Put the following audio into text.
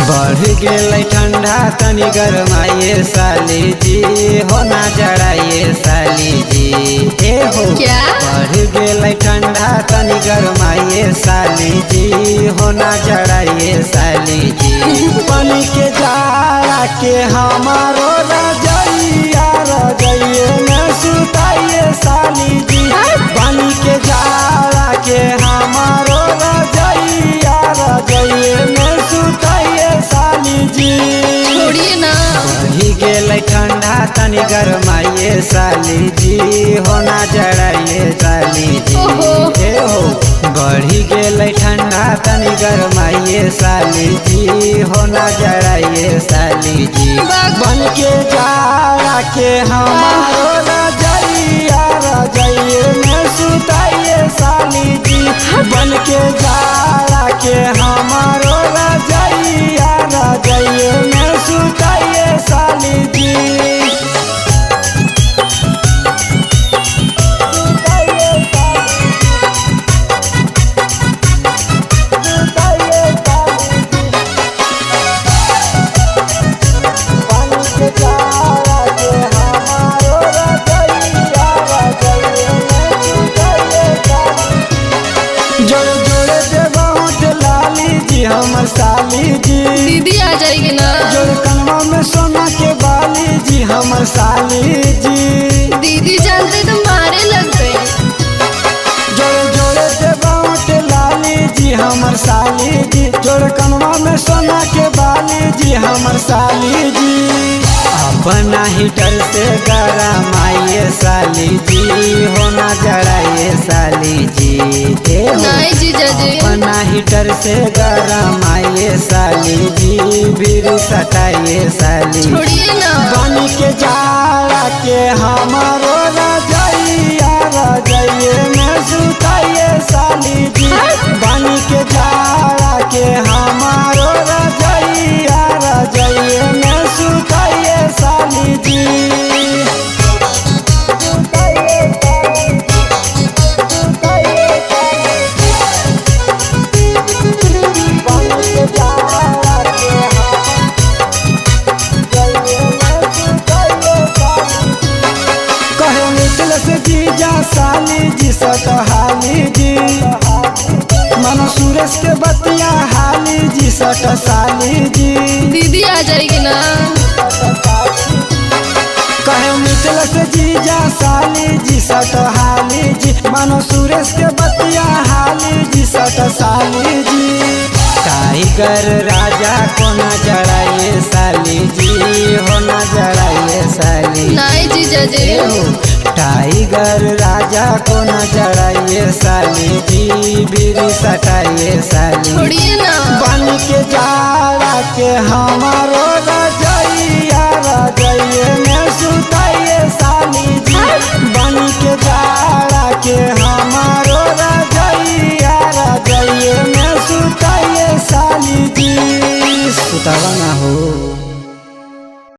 बढ़ गए ठंडा तनी गरमाइए साली जी, होना जड़ाइए साली जी। ए हो क्या? बढ़ गए ठंडा तनी गरमाइए साली जी, होना जड़ाइए साली जी। पानी के जाड़ा के हमारो रजैया रजैये में सुताइए साली जी। पानी के जाड़ा के हमारो रजैया रजैये में सुताइए साली जी। छोड़िए ना। बढ़ी गेल ठंडा तनी गरमाइए साली जी, होना जड़ाइए साली जी। ओहो। ए हो बढ़ी गेल ठंडा तनी गरमाइए साली जी, होना जड़ाइए साली जी। बन के जाड़ा के हमारो रजैया रजैये में सुताइए साली जी। बन के जाड़ा के हमारो रजैया रजैये में सुताइए साली जी। जोड़े जोड़े देवाऊट लाली जी हमर साली जी। दीदी आ जाएगी ना। जोड़े कनवा में सोना के बाली जी हमर साली जी। दीदी जानते तो मारे लगते। जोड़े जोड़े देवाऊट लाली जी हमर साली जी। जोड़े कनवा में सोना के बाली जी हमर साली जी। अपना हीटर से गरमाइए साली जी, होना जड़ाइए साली जी। नहीं जीजा जी। अपना हीटर से गरमाइए साली जी, बीड़ी सटाइए साली। छोड़िए ना। पानी के जाड़ा के हमारो रजैया रजैये में सुताइए साली जी। पानी के जाड़ा के हमारो रजैया रजैये में सुताइए साली जी। जीजा साली जी सटहाली जी, मनो सुरेश के बतिया हाली जी सट साली जी। दीदी आ जाएगी ना। कहे मिथिल से जीजा साली जी सटहाली जी, मनो सुरेश के बतिया हाली जी सट साली जी। टाइगर राजा को न जड़ाइए साली जी, होना जड़ाइए साली। नहीं जीजा जी। टाइगर राजा को न जड़ाइए साली जी, बीड़ी सटाइए साली। छोड़िए ना। बन के जाड़ा के हमारो राजा